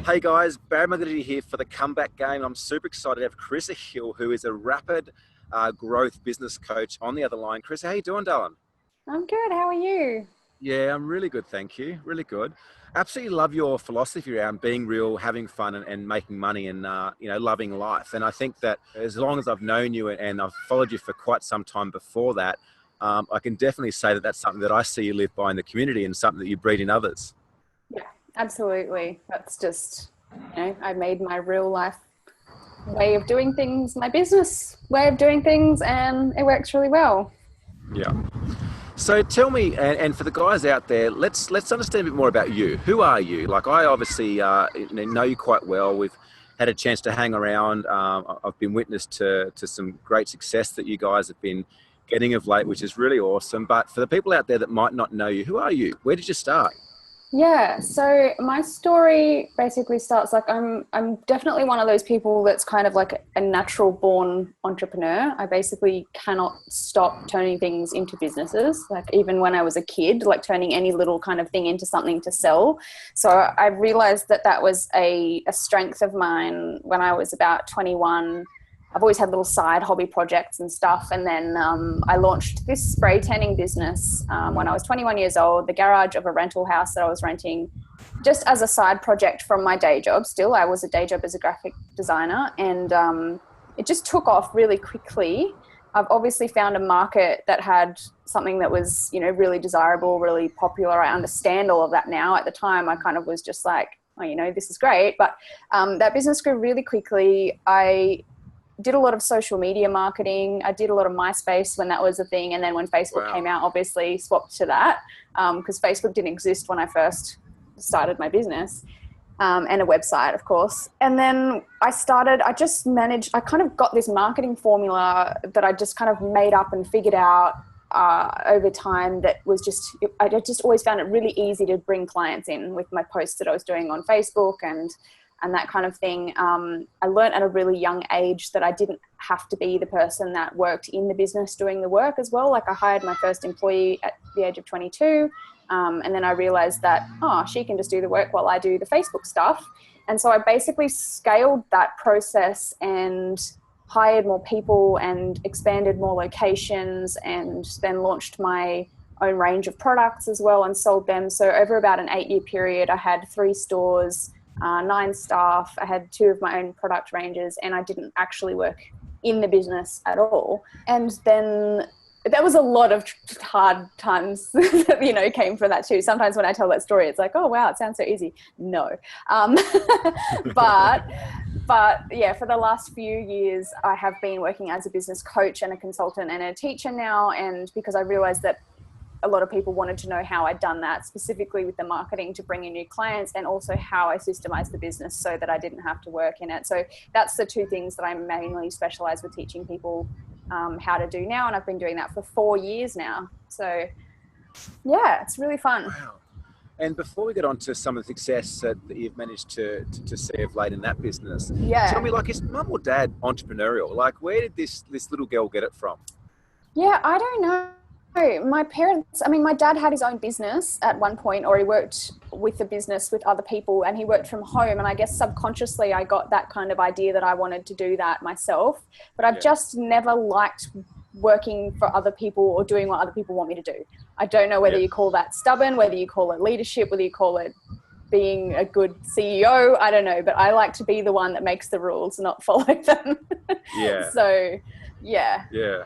Hey guys, Barry McGee here for the comeback game. I'm super excited to have Carissa Hill, who is a rapid growth business coach, on the other line. Carissa, how you doing, darling? I'm good. How are you? Yeah, I'm really good, thank you. Really good. Absolutely love your philosophy around being real, having fun, and making money, and loving life. And I think that as long as I've known you and I've followed you for quite some time before that, I can definitely say that that's something that I see you live by in the community and something that you breed in others. Yeah, absolutely. That's just, I made my real life way of doing things, my business way of doing things, and it works really well. Yeah. So tell me, and for the guys out there, let's understand a bit more about you. Who are you? Like, I obviously know you quite well. We've had a chance to hang around. I've been witness to some great success that you guys have been getting of late, which is really awesome. But for the people out there that might not know you, who are you? Where did you start? Yeah, so my story basically starts like I'm definitely one of those people that's kind of like a natural born entrepreneur. I basically cannot stop turning things into businesses. Like even when I was a kid, like turning any little kind of thing into something to sell. So I realized that that was a strength of mine when I was about 21. I've always had little side hobby projects and stuff. And then I launched this spray tanning business when I was 21 years old, the garage of a rental house that I was renting just as a side project from my day job. Still, I was a day job as a graphic designer, and it just took off really quickly. I've obviously found a market that had something that was, really desirable, really popular. I understand all of that now. At the time, I kind of was just like, oh, this is great. But that business grew really quickly. I did a lot of social media marketing. I did a lot of MySpace when that was a thing. And then when Facebook came out, obviously swapped to that because Facebook didn't exist when I first started my business, and a website, of course. And then I kind of got this marketing formula that I just kind of made up and figured out over time that was I just always found it really easy to bring clients in with my posts that I was doing on Facebook and that kind of thing. I learned at a really young age that I didn't have to be the person that worked in the business doing the work as well. Like I hired my first employee at the age of 22. And then I realized that, she can just do the work while I do the Facebook stuff. And so I basically scaled that process and hired more people and expanded more locations, and then launched my own range of products as well and sold them. So over about an 8-year period, I had 3 stores, 9 staff. I had 2 of my own product ranges, and I didn't actually work in the business at all. And then there was a lot of hard times that, came from that too. Sometimes when I tell that story, it's like, oh, wow, it sounds so easy. No. But yeah, for the last few years, I have been working as a business coach and a consultant and a teacher now. And because I realized that a lot of people wanted to know how I'd done that, specifically with the marketing to bring in new clients, and also how I systemized the business so that I didn't have to work in it. So that's the 2 things that I mainly specialize with teaching people how to do now. And I've been doing that for 4 years now. So yeah, it's really fun. Wow. And before we get on to some of the success that you've managed to see of late in that business, tell me, like, is mum or dad entrepreneurial? Like, where did this little girl get it from? Yeah, I don't know. My parents, my dad had his own business at one point, or he worked with the business with other people, and he worked from home. And I guess subconsciously I got that kind of idea that I wanted to do that myself. But I've just never liked working for other people or doing what other people want me to do. I don't know whether you call that stubborn, whether you call it leadership, whether you call it being a good CEO. I don't know, but I like to be the one that makes the rules, not follow them. Yeah. So, yeah. Yeah.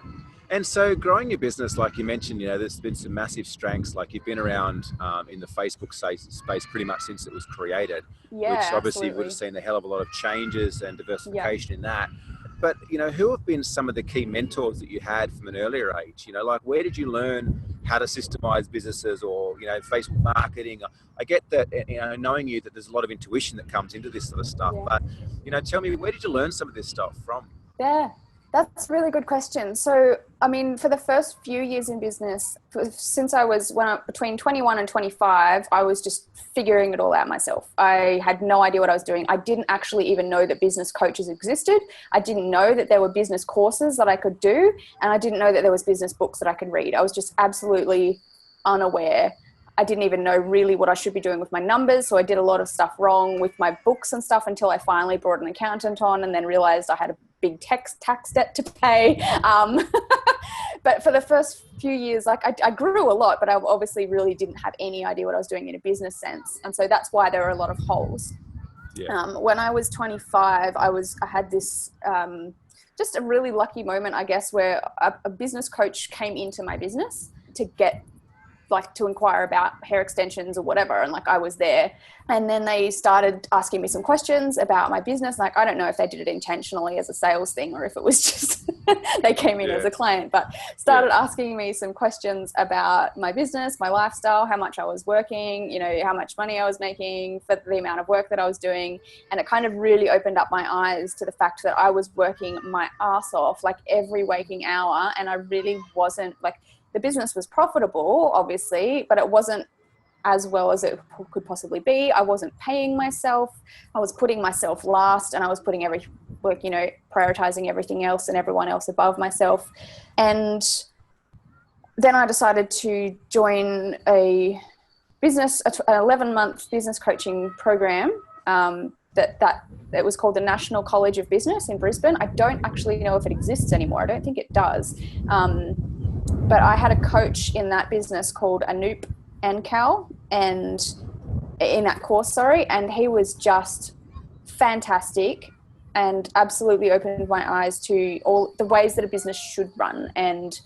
And so growing your business, like you mentioned, there's been some massive strengths. Like you've been around in the Facebook space pretty much since it was created, which obviously would have seen a hell of a lot of changes and diversification in that. But, who have been some of the key mentors that you had from an earlier age? Like where did you learn how to systemize businesses or, Facebook marketing? I get that, knowing you, that there's a lot of intuition that comes into this sort of stuff. But, tell me, where did you learn some of this stuff from? Yeah. That's a really good question. So, for the first few years in business, since between 21 and 25, I was just figuring it all out myself. I had no idea what I was doing. I didn't actually even know that business coaches existed. I didn't know that there were business courses that I could do. And I didn't know that there was business books that I could read. I was just absolutely unaware. I didn't even know really what I should be doing with my numbers. So I did a lot of stuff wrong with my books and stuff until I finally brought an accountant on and then realized I had a big tax debt to pay. But for the first few years, like I grew a lot, but I obviously really didn't have any idea what I was doing in a business sense. And so that's why there were a lot of holes. Yeah. When I was 25, I had this, just a really lucky moment, I guess, where a business coach came into my business to inquire about hair extensions or whatever. And like, I was there, and then they started asking me some questions about my business. Like, I don't know if they did it intentionally as a sales thing or if it was just, they came in as a client, but started asking me some questions about my business, my lifestyle, how much I was working, how much money I was making for the amount of work that I was doing. And it kind of really opened up my eyes to the fact that I was working my ass off, like every waking hour. And I really wasn't the business was profitable, obviously, but it wasn't as well as it could possibly be. I wasn't paying myself. I was putting myself last, and I was putting prioritizing everything else and everyone else above myself. And then I decided to join an 11-month business coaching program that it was called the National College of Business in Brisbane. I don't actually know if it exists anymore. I don't think it does. But I had a coach in that business called Anoop Ankal, and in that course, and he was just fantastic and absolutely opened my eyes to all the ways that a business should run. And,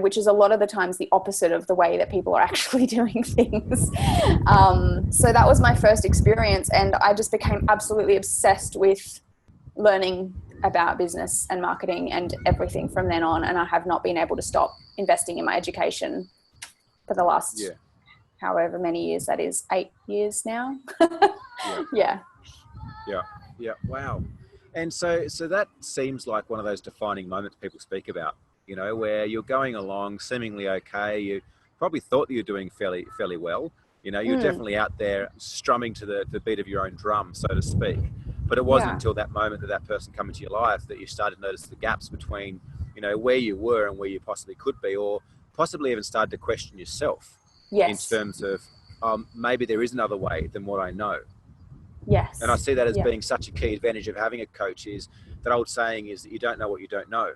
which is a lot of the times the opposite of the way that people are actually doing things. So that was my first experience, and I just became absolutely obsessed with learning about business and marketing and everything from then on. And I have not been able to stop investing in my education for the last however many years that is, 8 years now. Yeah. Wow. And so that seems like one of those defining moments people speak about, where you're going along seemingly okay. You probably thought that you're doing fairly well. You're definitely out there strumming to the beat of your own drum, so to speak. But it wasn't until that moment that person came into your life that you started to notice the gaps between, where you were and where you possibly could be, or possibly even started to question yourself in terms of maybe there is another way than what I know. Yes. And I see that as being such a key advantage of having a coach, is that old saying is that you don't know what you don't know.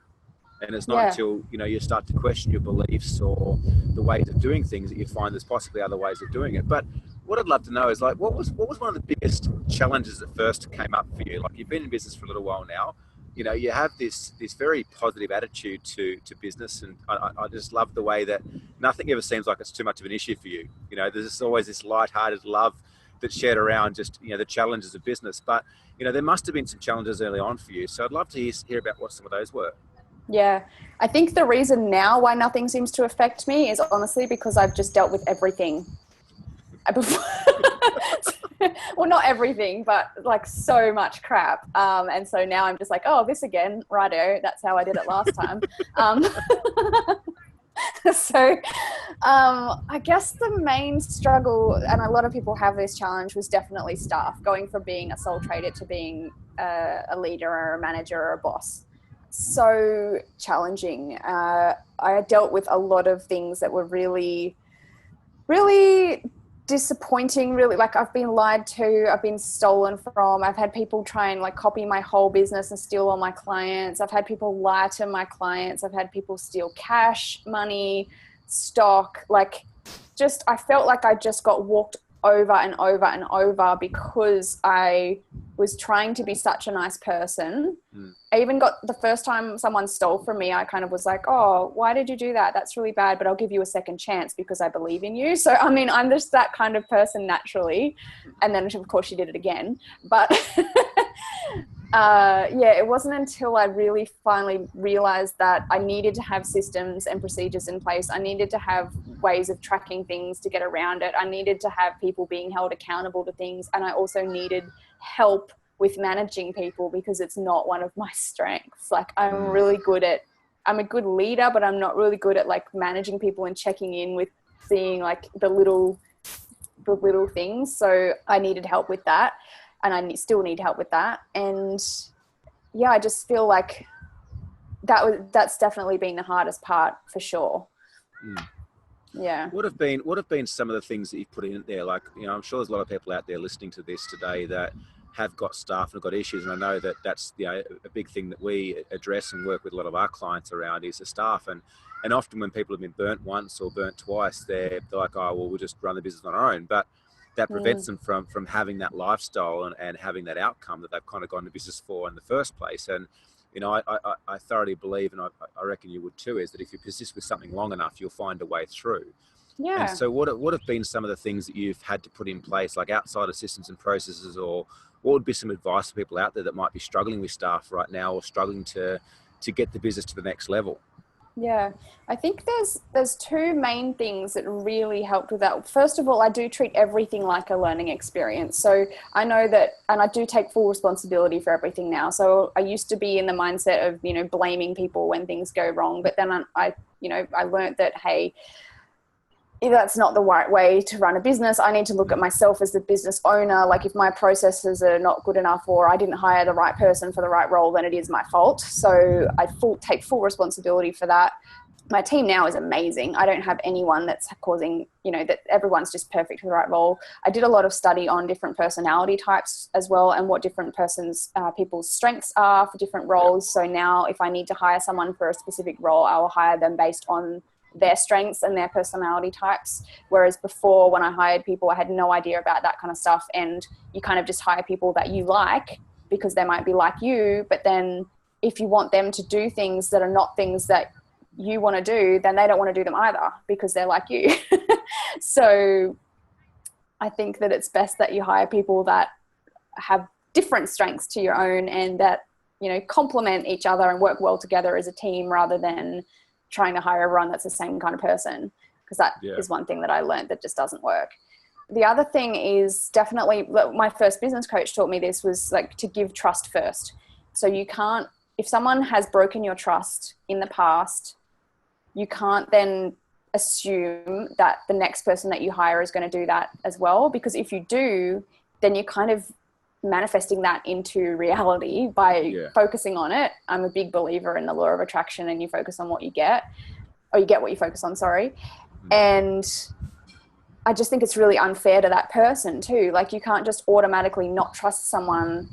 And it's not until, you start to question your beliefs or the ways of doing things that you find there's possibly other ways of doing it. But what I'd love to know is what was one of the biggest challenges that first came up for you? Like, you've been in business for a little while now, you have this very positive attitude to business. And I just love the way that nothing ever seems like it's too much of an issue for you. There's always this lighthearted love that's shared around just, the challenges of business. But, there must have been some challenges early on for you. So I'd love to hear about what some of those were. Yeah. I think the reason now why nothing seems to affect me is honestly because I've just dealt with everything. Well, not everything, but so much crap. And so now I'm just this again, righto, that's how I did it last time. So I guess the main struggle, and a lot of people have this challenge, was definitely staff, going from being a sole trader to being a leader or a manager or a boss. So challenging. I dealt with a lot of things that were really, really disappointing. Really, I've been lied to, I've been stolen from, I've had people try and copy my whole business and steal all my clients. I've had people lie to my clients. I've had people steal cash, money, stock. I felt like I just got walked over and over and over because I was trying to be such a nice person. I even got, the first time someone stole from me, I kind of was like, oh, why did you do that? That's really bad, but I'll give you a second chance because I believe in you. So, I mean, I'm just that kind of person naturally. And then of course she did it again. But it wasn't until I really finally realized that I needed to have systems and procedures in place. I needed to have ways of tracking things to get around it. I needed to have people being held accountable to things. And I also needed help with managing people because it's not one of my strengths. I'm a good leader, but I'm not really good at managing people and checking in with seeing the little things. So I needed help with that. And I still need help with that. And I just feel that's definitely been the hardest part for sure. Yeah. What have been some of the things that you've put in there? Like, I'm sure there's a lot of people out there listening to this today that have got staff and have got issues. And I know that that's, a big thing that we address and work with a lot of our clients around is the staff. And often when people have been burnt once or burnt twice, they're like, oh, well, we'll just run the business on our own. But that prevents them from having that lifestyle and having that outcome that they've kind of gone to business for in the first place. And, I thoroughly believe, and I reckon you would too, is that if you persist with something long enough, you'll find a way through. Yeah. And so what have been some of the things that you've had to put in place, like outside of systems and processes, or what would be some advice for people out there that might be struggling with staff right now or struggling to get the business to the next level? Yeah, I think there's two main things that really helped with that. First of all, I do treat everything like a learning experience. So I know that, and I do take full responsibility for everything now. So I used to be in the mindset of, blaming people when things go wrong. But then I learned that, hey, that's not the right way to run a business. I need to look at myself as the business owner. Like if my processes are not good enough or I didn't hire the right person for the right role, then it is my fault. So I take full responsibility for that. My team now is amazing. I don't have anyone that's causing, that everyone's just perfect for the right role. I did a lot of study on different personality types as well and what different people's strengths are for different roles. So now if I need to hire someone for a specific role, I will hire them based on their strengths and their personality types. Whereas before when I hired people, I had no idea about that kind of stuff. And you kind of just hire people that you like because they might be like you. But then if you want them to do things that are not things that you want to do, then they don't want to do them either because they're like you. So I think that it's best that you hire people that have different strengths to your own and that, complement each other and work well together as a team rather than trying to hire everyone that's the same kind of person, because that is one thing that I learned that just doesn't work. The other thing is definitely, my first business coach taught me this, was like to give trust first. So you can't, if someone has broken your trust in the past, you can't then assume that the next person that you hire is going to do that as well, because if you do, then you're kind of manifesting that into reality by focusing on it. I'm a big believer in the law of attraction, and you focus on what you get, or you get what you focus on, sorry. And I just think it's really unfair to that person too. Like you can't just automatically not trust someone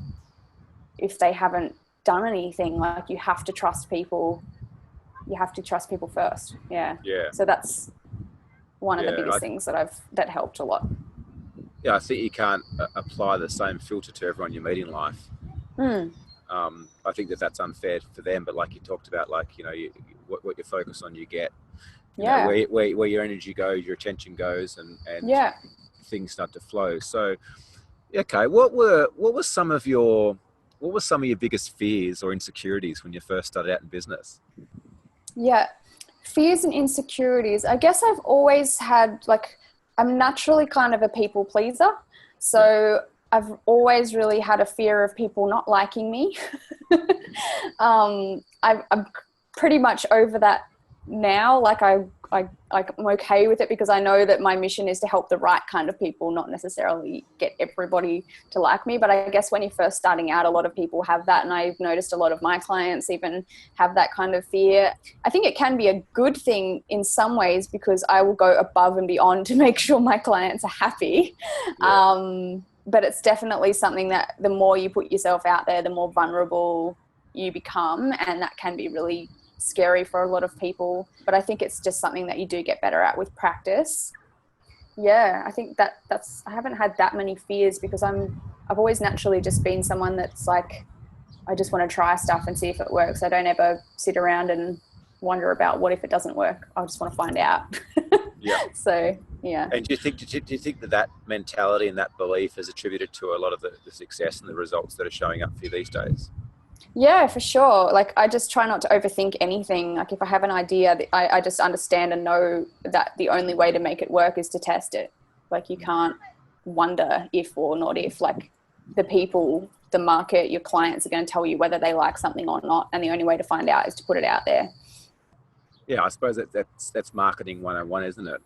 if they haven't done anything. Like you have to trust people. You have to trust people first. Yeah. So that's one of the biggest things that helped a lot. Yeah, I think you can't apply the same filter to everyone you meet in life. I think that's unfair for them. But like you talked about, like, what you focus on, you get. Where your energy goes, your attention goes, and things start to flow. So, okay, what were some of your biggest fears or insecurities when you first started out in business? Yeah, fears and insecurities. I guess I've always had, like, I'm naturally kind of a people pleaser. So I've always really had a fear of people not liking me. I'm pretty much over that now. Like I'm okay with it because I know that my mission is to help the right kind of people, not necessarily get everybody to like me. But I guess when you're first starting out, a lot of people have that. And I've noticed a lot of my clients even have that kind of fear. I think it can be a good thing in some ways because I will go above and beyond to make sure my clients are happy. But it's definitely something that the more you put yourself out there, the more vulnerable you become. And that can be really scary for a lot of people, but I think it's just something that you do get better at with practice. I think that's I haven't had that many fears because I've always naturally just been someone that's like, I just want to try stuff and see if it works. I don't ever sit around and wonder about what if it doesn't work. I just want to find out. So and do you think that mentality and that belief is attributed to a lot of the success and the results that are showing up for you these days? Yeah, for sure. Like I just try not to overthink anything. Like if I have an idea, I just understand and know that the only way to make it work is to test it. Like you can't wonder if or not if, like the people, the market, your clients are going to tell you whether they like something or not. And the only way to find out is to put it out there. Yeah, I suppose that's marketing 101, isn't it?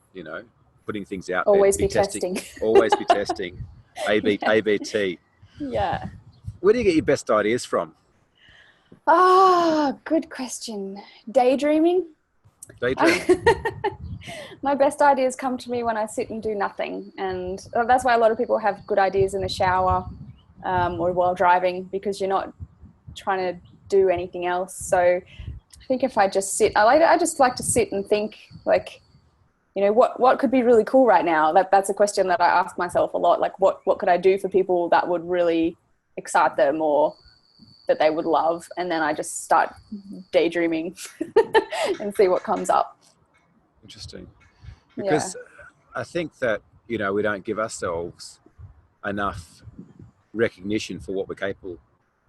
Putting things out Always there. Be testing. Always be testing. ABT. Yeah. Where do you get your best ideas from? Good question. Daydreaming. Daydreaming. My best ideas come to me when I sit and do nothing. And that's why a lot of people have good ideas in the shower or while driving, because you're not trying to do anything else. So I think if I just sit, I just like to sit and think, like, you know, what could be really cool right now? That's a question that I ask myself a lot. Like, what could I do for people that would really excite them or that they would love? And then I just start daydreaming and see what comes up. Interesting. Because I think that, you know, we don't give ourselves enough recognition for what we're capable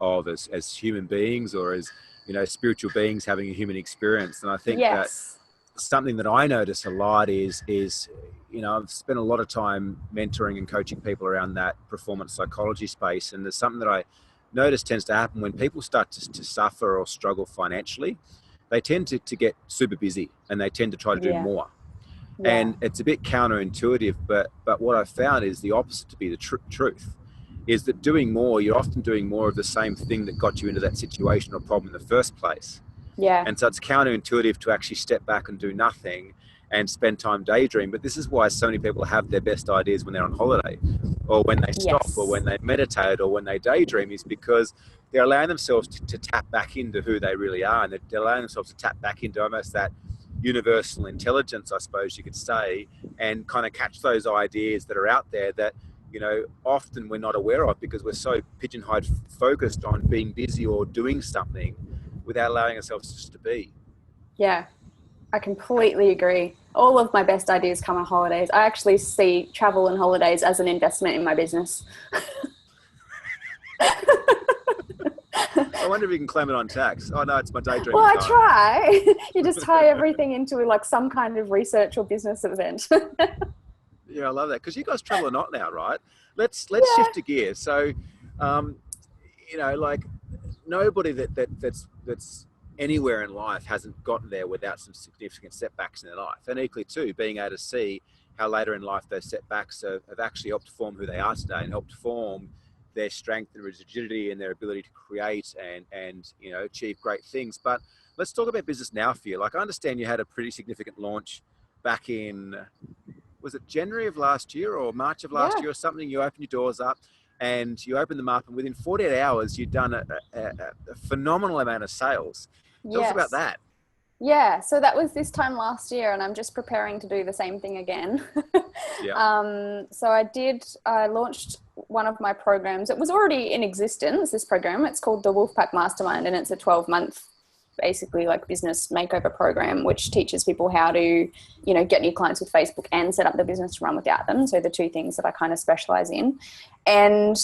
of as human beings, or as, you know, spiritual beings having a human experience. And I think that something that I notice a lot is, you know, I've spent a lot of time mentoring and coaching people around that performance psychology space. And there's something that I notice tends to happen when people start to suffer or struggle financially. They tend to get super busy and they tend to try to do more. Yeah. And it's a bit counterintuitive, but what I've found is the opposite to be the truth, is that doing more, you're often doing more of the same thing that got you into that situation or problem in the first place. Yeah. And so it's counterintuitive to actually step back and do nothing and spend time daydream. But this is why so many people have their best ideas when they're on holiday, or when they stop, or when they meditate, or when they daydream, is because they're allowing themselves to tap back into who they really are. And they're allowing themselves to tap back into almost that universal intelligence, I suppose you could say, and kind of catch those ideas that are out there that, you know, often we're not aware of because we're so pigeonholed, focused on being busy or doing something without allowing ourselves just to be. Yeah, I completely agree. All of my best ideas come on holidays. I actually see travel and holidays as an investment in my business. I wonder if you can claim it on tax. Oh no, it's my daydream. Well, I try. You just tie everything into like some kind of research or business event. Yeah, I love that, because you guys travel a lot now, right? Let's shift to gear. So, you know, like nobody that's anywhere in life hasn't gotten there without some significant setbacks in their life. And equally too, being able to see how later in life those setbacks have actually helped form who they are today and helped form their strength and rigidity and their ability to create and you know, achieve great things. But let's talk about business now for you. Like, I understand you had a pretty significant launch back in, was it January of last year or March of last year or something? You opened your doors up and you opened them up, and within 48 hours, you'd done a phenomenal amount of sales. Tell us about that. Yeah, so that was this time last year, and I'm just preparing to do the same thing again. So I launched one of my programs. It was already in existence, this program. It's called the Wolfpack Mastermind, and it's a 12-month basically like business makeover program, which teaches people how to, you know, get new clients with Facebook and set up the business to run without them. So the two things that I kind of specialize in. And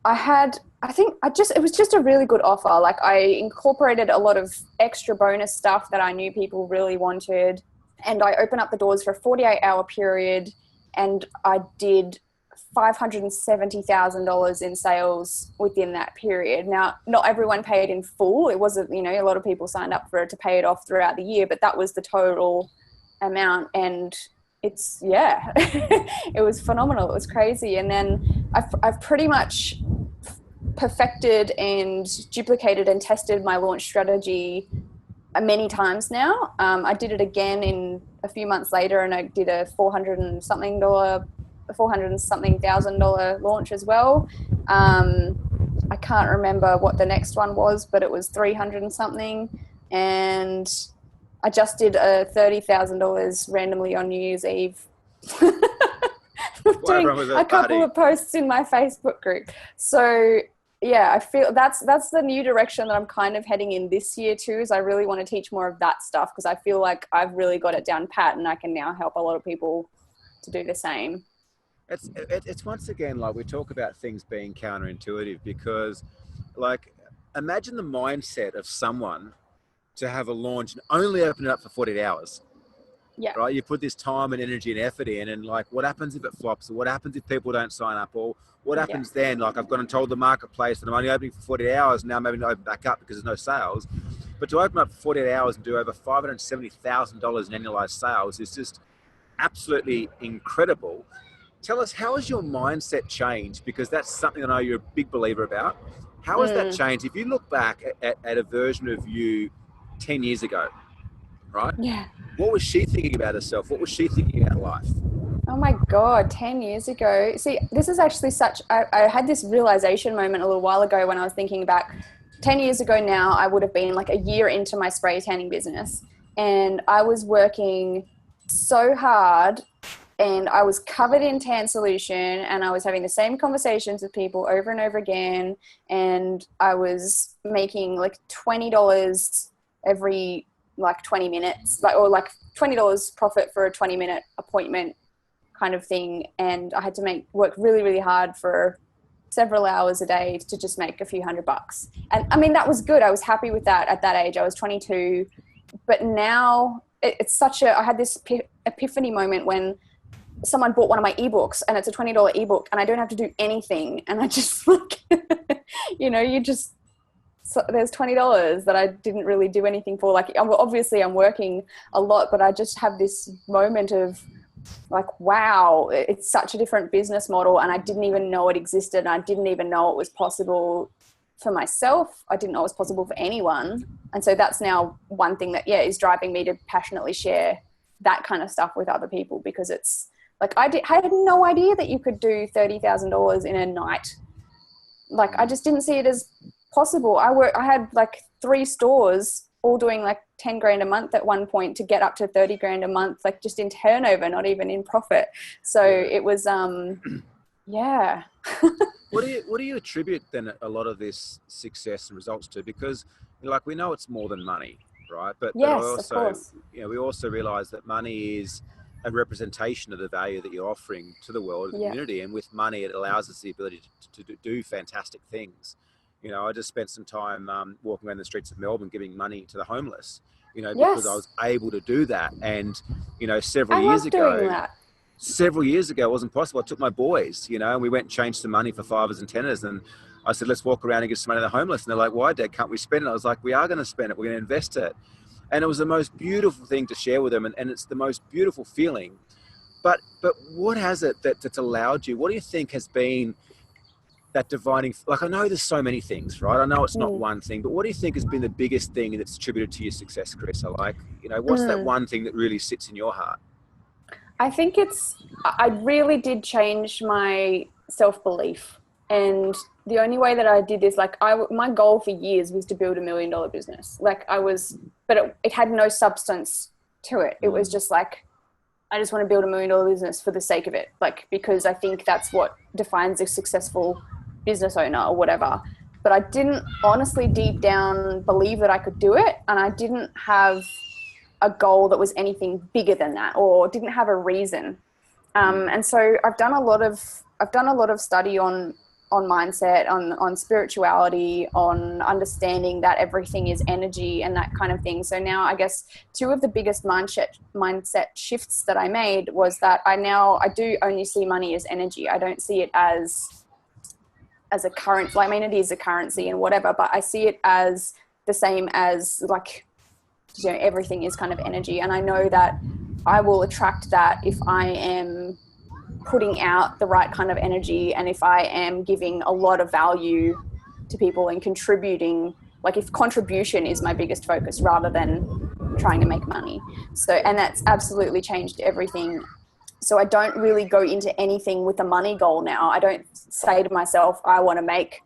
it was just a really good offer. Like, I incorporated a lot of extra bonus stuff that I knew people really wanted. And I opened up the doors for a 48-hour period, and I did $570,000 in sales within that period. Now, not everyone paid in full. It wasn't, you know, a lot of people signed up for it to pay it off throughout the year, but that was the total amount. And it's, it was phenomenal. It was crazy. And then I've pretty much perfected and duplicated and tested my launch strategy many times now. I did it again in a few months later, and I did a $400 and something thousand launch as well. I can't remember what the next one was, but it was 300 and something. And I just did a $30,000 randomly on New Year's Eve. Doing a couple of posts in my Facebook group. So yeah, I feel that's the new direction that I'm kind of heading in this year too, is I really want to teach more of that stuff, because I feel like I've really got it down pat, and I can now help a lot of people to do the same. It's once again, like, we talk about things being counterintuitive, because, like, imagine the mindset of someone to have a launch and only open it up for 48 hours. Yeah. Right. You put this time and energy and effort in, and like, what happens if it flops? Or what happens if people don't sign up? Or what happens then? Like, I've gone and told the marketplace that I'm only opening for 48 hours. Now I'm having to open back up because there's no sales. But to open up for 48 hours and do over $570,000 in annualized sales is just absolutely incredible. Tell us, how has your mindset changed? Because that's something I know you're a big believer about. How has that changed? If you look back at a version of you 10 years ago, right? Yeah. What was she thinking about herself? What was she thinking about life? Oh my God, 10 years ago. See, this is actually I had this realization moment a little while ago when I was thinking back. 10 years ago now, I would have been like a year into my spray tanning business. And I was working so hard and I was covered in tan solution and I was having the same conversations with people over and over again. And I was making like $20 every like 20 minutes, or like $20 profit for a 20-minute appointment kind of thing. And I had to work really, really hard for several hours a day to just make a few $100. And I mean, that was good. I was happy with that at that age. I was 22. But now it's I had this epiphany moment when someone bought one of my ebooks and it's a $20 ebook and I don't have to do anything. And I just like, there's $20 that I didn't really do anything for. Like, obviously I'm working a lot, but I just have this moment of like, wow, it's such a different business model. And I didn't even know it existed. And I didn't even know it was possible for myself. I didn't know it was possible for anyone. And so that's now one thing that, is driving me to passionately share that kind of stuff with other people, because it's like, I had no idea that you could do $30,000 in a night. Like, I just didn't see it as possible. I had like 3 stores all doing like 10 grand a month at one point to get up to 30 grand a month, like just in turnover, not even in profit. So it was, yeah. What do you attribute then a lot of this success and results to? Because like, we know it's more than money, right? But Of course. we also realize that money is a representation of the value that you're offering to the world and the community. And with money, it allows us the ability to do fantastic things. I just spent some time walking around the streets of Melbourne giving money to the homeless, because I was able to do that. And, several years ago, it wasn't possible. I took my boys, and we went and changed some money for 5s and 10s. And I said, let's walk around and give some money to the homeless. And they're like, why, Dad, can't we spend it? I was like, we are going to spend it. We're going to invest it. And it was the most beautiful thing to share with them. And it's the most beautiful feeling. But what has it that's allowed you? What do you think has been that divining? Like, I know there's so many things, right? I know it's not one thing, but what do you think has been the biggest thing that's attributed to your success, Carissa? Like, what's that one thing that really sits in your heart? I think I really did change my self-belief. And the only way that I did this, like my goal for years was to build $1 million business. Like but it had no substance to it. It was just like, I just want to build $1 million business for the sake of it. Like, because I think that's what defines a successful business owner or whatever. But I didn't honestly deep down believe that I could do it. And I didn't have a goal that was anything bigger than that, or didn't have a reason. And so I've done a lot of study on mindset, on spirituality, on understanding that everything is energy and that kind of thing. So now I guess 2 of the biggest mindset shifts that I made was that I do only see money as energy. I don't see it as a currency. I mean, it is a currency and whatever, but I see it as the same as like, everything is kind of energy. And I know that I will attract that if I am putting out the right kind of energy, and if I am giving a lot of value to people and contributing, like if contribution is my biggest focus rather than trying to make money. So, and that's absolutely changed everything. So I don't really go into anything with a money goal now. I don't say to myself, I want to make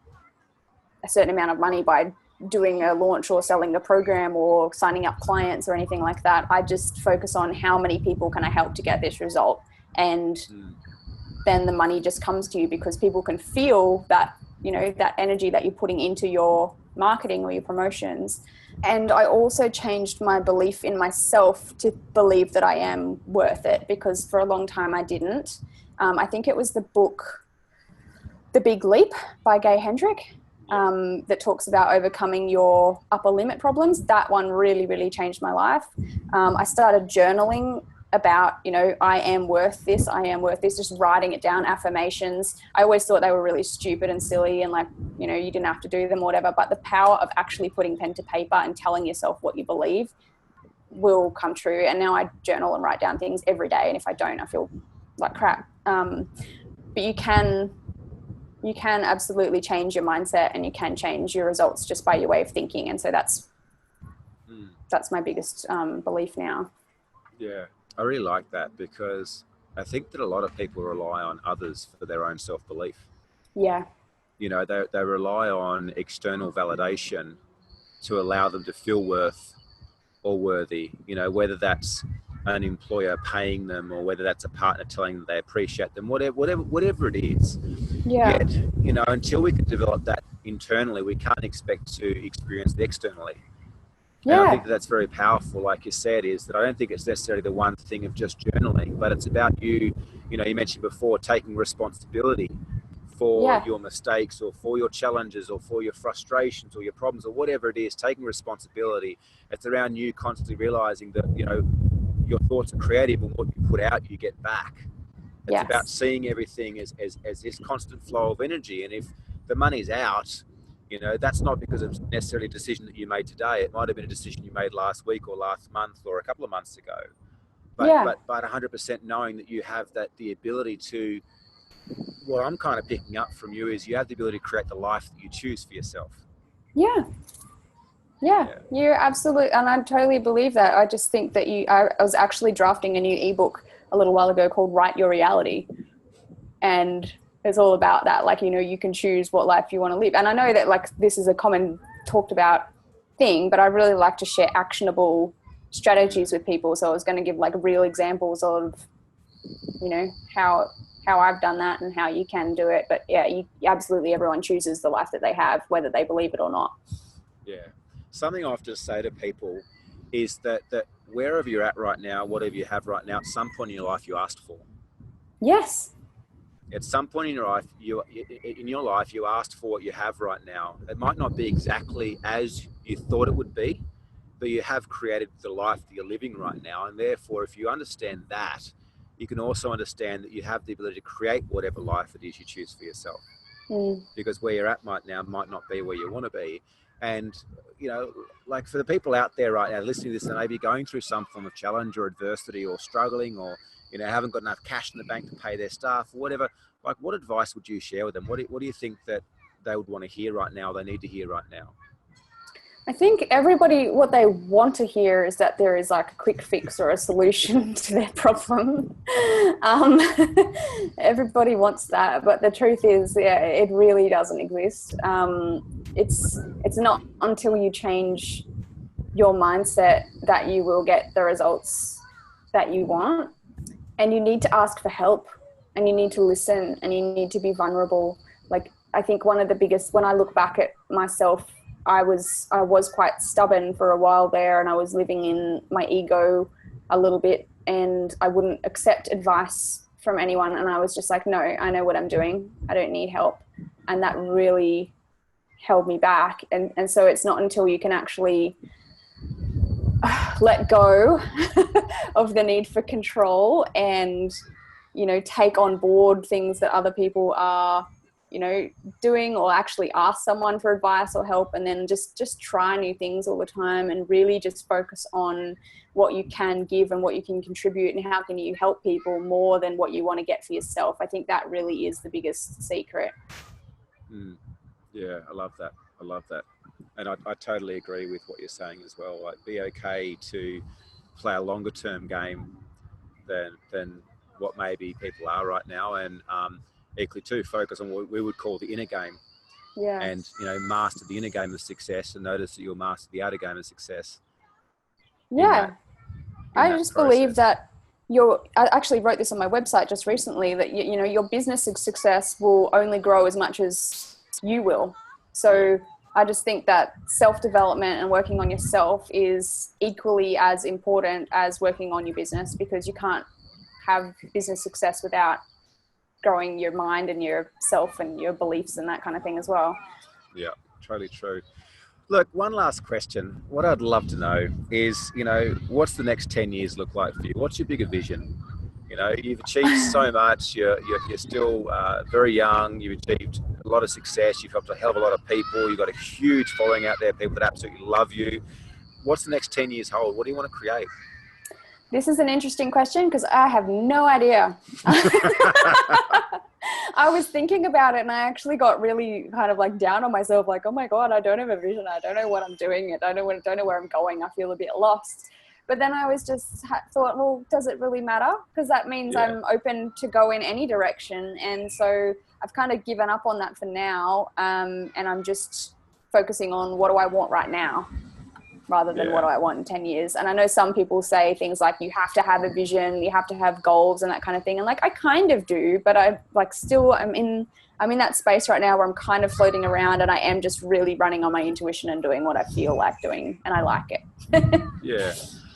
a certain amount of money by doing a launch or selling a program or signing up clients or anything like that. I just focus on how many people can I help to get this result. And then the money just comes to you, because people can feel that, that energy that you're putting into your marketing or your promotions. And I also changed my belief in myself to believe that I am worth it, because for a long time I didn't. I think it was the book, The Big Leap by Gay Hendrick, that talks about overcoming your upper limit problems. That one really, really changed my life. I started journaling about, I am worth this, just writing it down, affirmations. I always thought they were really stupid and silly and like, you didn't have to do them or whatever, but the power of actually putting pen to paper and telling yourself what you believe will come true. And now I journal and write down things every day. And if I don't, I feel like crap. But you can absolutely change your mindset, and you can change your results just by your way of thinking. And so that's that's my biggest belief now. Yeah, I really like that, because I think that a lot of people rely on others for their own self-belief. Yeah. You know, they rely on external validation to allow them to feel worth or worthy, you know, whether that's an employer paying them or whether that's a partner telling them they appreciate them, whatever it is. Yeah. Yet, you know, until we can develop that internally, we can't expect to experience it externally. And I think that's very powerful, like you said, is that I don't think it's necessarily the one thing of just journaling, but it's about you, you know, you mentioned before, taking responsibility for your mistakes or for your challenges or for your frustrations or your problems or whatever it is, taking responsibility. It's around you constantly realizing that, you know, your thoughts are creative and what you put out, you get back. It's about seeing everything as this constant flow of energy. And if the money's out, you know, that's not because it's necessarily a decision that you made today. It might have been a decision you made last week or last month or a couple of months ago. But 100% knowing that you have the ability to, what I'm kind of picking up from you is you have the ability to create the life that you choose for yourself. Yeah, you're absolutely, and I totally believe that. I just think that I was actually drafting a new ebook a little while ago called Write Your Reality. And it's all about that. Like, you know, you can choose what life you want to live. And I know that like this is a common talked about thing, but I really like to share actionable strategies with people. So I was going to give like real examples of, you know, how I've done that and how you can do it. But yeah, absolutely everyone chooses the life that they have, whether they believe it or not. Yeah. Something I often say to people is that wherever you're at right now, whatever you have right now, at some point in your life you asked for. Yes. At some point in your life, you asked for what you have right now. It might not be exactly as you thought it would be, but you have created the life that you're living right now. And therefore, if you understand that, you can also understand that you have the ability to create whatever life it is you choose for yourself. Because where you're at right now might not be where you want to be. And, you know, like for the people out there right now listening to this and maybe going through some form of challenge or adversity or struggling or, you know, haven't got enough cash in the bank to pay their staff or whatever, like what advice would you share with them? What do you think that they would want to hear right now, they need to hear right now? I think everybody, what they want to hear is that there is like a quick fix or a solution to their problem. Everybody wants that, but the truth is, it really doesn't exist. It's not until you change your mindset that you will get the results that you want. And you need to ask for help, and you need to listen, and you need to be vulnerable. Like, I think one of the biggest, when I look back at myself, I was quite stubborn for a while there, and I was living in my ego a little bit, and I wouldn't accept advice from anyone. And I was just like, no, I know what I'm doing. I don't need help. And that really held me back. And so it's not until you can actually let go of the need for control and, you know, take on board things that other people are, you know, doing, or actually ask someone for advice or help, and then just try new things all the time and really just focus on what you can give and what you can contribute and how can you help people more than what you want to get for yourself. I think that really is the biggest secret. Yeah, I love that. And I totally agree with what you're saying as well. Like, be okay to play a longer term game than what maybe people are right now, and equally too focus on what we would call the inner game. And, you know, master the inner game of success, and notice that you'll master the outer game of success. I just believe that I actually wrote this on my website just recently, that you know, your business success will only grow as much as you will. So I just think that self-development and working on yourself is equally as important as working on your business, because you can't have business success without growing your mind and yourself and your beliefs and that kind of thing as well. Yeah, totally true. Look, one last question. What I'd love to know is, you know, what's the next 10 years look like for you? What's your bigger vision? You know, you've achieved so much. You're still very young. You've achieved a lot of success. You've helped a hell of a lot of people. You've got a huge following out there, people that absolutely love you. What's the next 10 years hold? What do you want to create? This is an interesting question because I have no idea. I I was thinking about it, and I actually got really kind of like down on myself, like, oh my God, I don't have a vision. I don't know what I'm doing. I don't know where I'm going. I feel a bit lost. But then I was just thought, well, does it really matter? Because that means I'm open to go in any direction. And so I've kind of given up on that for now. And I'm just focusing on what do I want right now, rather than what do I want in 10 years. And I know some people say things like you have to have a vision, you have to have goals and that kind of thing. And like, I kind of do, but I like still I'm in that space right now where I'm kind of floating around, and I am just really running on my intuition and doing what I feel like doing, and I like it. Yeah.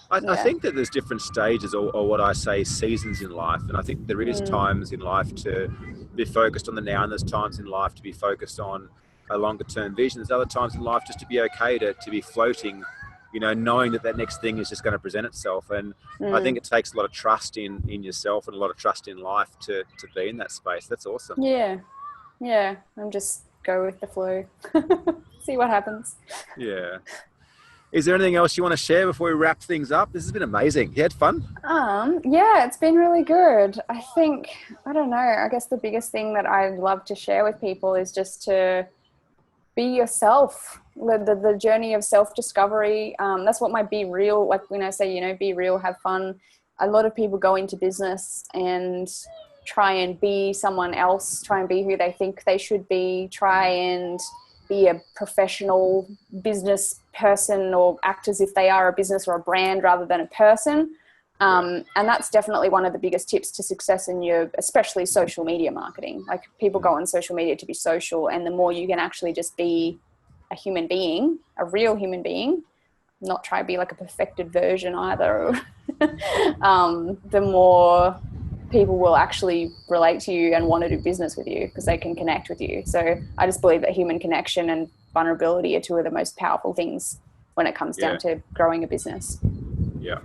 I think that there's different stages or what I say seasons in life. And I think there is times in life to be focused on the now, and there's times in life to be focused on a longer term vision. There's other times in life just to be okay to be floating, you know, knowing that next thing is just going to present itself. And I think it takes a lot of trust in yourself and a lot of trust in life to be in that space. That's awesome. Yeah. I'm just go with the flow. See what happens. Yeah. Is there anything else you want to share before we wrap things up? This has been amazing. You had fun? Yeah, it's been really good. I think, I don't know, I guess the biggest thing that I'd love to share with people is just to be yourself. The journey of self-discovery. That's what my Be Real, like when I say, you know, be real, have fun. A lot of people go into business and try and be someone else, try and be who they think they should be, try and be a professional business person or act as if they are a business or a brand rather than a person. And that's definitely one of the biggest tips to success in your, especially social media marketing. Like people go on social media to be social, and the more you can actually just be a human being, a real human being, not try to be like a perfected version either, the more people will actually relate to you and want to do business with you because they can connect with you. So I just believe that human connection and vulnerability are two of the most powerful things when it comes down to growing a business. Yeah.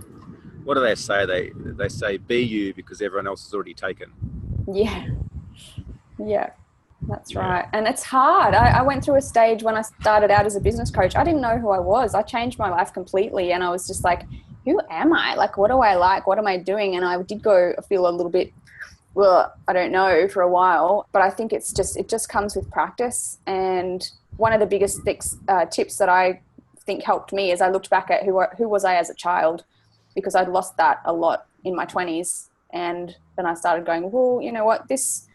What do they say? They say be you because everyone else is already taken. Yeah, that's right. And it's hard. I went through a stage when I started out as a business coach. I didn't know who I was. I changed my life completely, and I was just like, who am I? Like, what do I like? What am I doing? And I did feel a little bit, well, I don't know, for a while, but I think it just comes with practice. And one of the biggest tips that I think helped me is I looked back at who was I as a child, because I'd lost that a lot in my 20s. And then I started going, well, you know what, this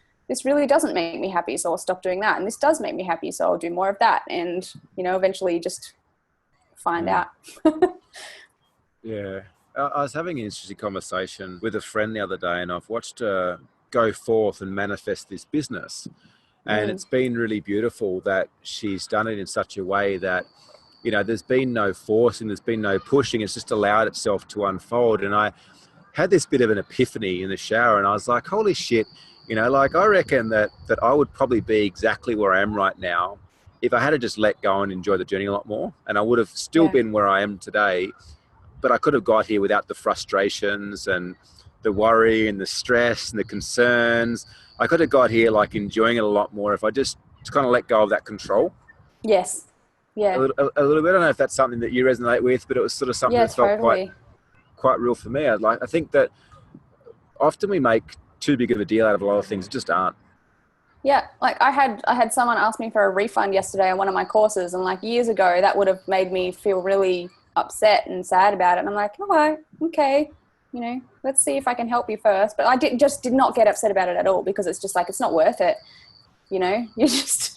really doesn't make me happy, so I'll stop doing that. And this does make me happy, so I'll do more of that. And, you know, eventually just find out. Yeah. I was having an interesting conversation with a friend the other day, and I've watched her go forth and manifest this business. And it's been really beautiful that she's done it in such a way that, you know, there's been no forcing, there's been no pushing. It's just allowed itself to unfold. And I had this bit of an epiphany in the shower, and I was like, holy shit, you know, like I reckon that I would probably be exactly where I am right now if I had to just let go and enjoy the journey a lot more. And I would have still been where I am today, but I could have got here without the frustrations and the worry and the stress and the concerns. I could have got here like enjoying it a lot more if I just kind of let go of that control. Yes. Yeah. A little bit. I don't know if that's something that you resonate with, but it was sort of something that felt quite real for me. I think that often we make too big of a deal out of a lot of things that just aren't. Yeah, like I had someone ask me for a refund yesterday on one of my courses, and like years ago that would have made me feel really upset and sad about it. And I'm like, oh, okay, you know, let's see if I can help you first. But I did not get upset about it at all, because it's just like, it's not worth it. You know, you just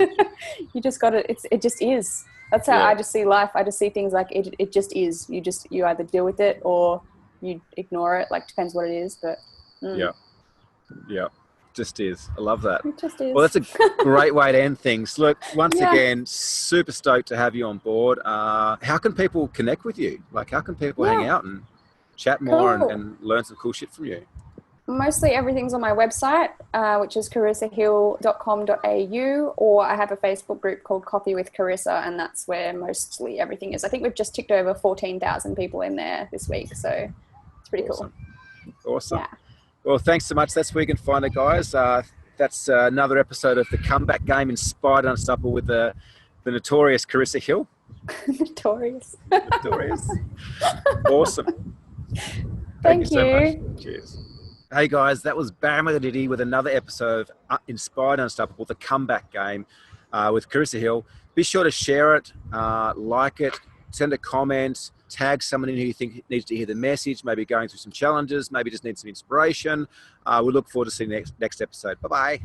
got to, it just is. That's how I just see life. I just see things like it just is. You either deal with it or you ignore it. Like, depends what it is, but. Yeah. Just is. I love that. It just is. Well, that's a great way to end things. Look, once again, super stoked to have you on board. How can people connect with you? Like, how can people hang out and chat more and learn some cool shit from you? Mostly everything's on my website, which is carissahill.com.au, or I have a Facebook group called Coffee with Carissa, and that's where mostly everything is. I think we've just ticked over 14,000 people in there this week, so it's pretty cool. Awesome. Yeah. Well, thanks so much. That's where you can find it, guys. That's another episode of The Comeback Game, inspired and unstoppable with the notorious Carissa Hill. Notorious. Awesome. Thank you so much. Cheers. Hey guys, that was Bam with a Diddy with another episode of Inspired Unstoppable, the comeback game with Carissa Hill. Be sure to share it, like it, send a comment, tag someone in who you think needs to hear the message, maybe going through some challenges, maybe just needs some inspiration. We look forward to seeing you next episode. Bye-bye.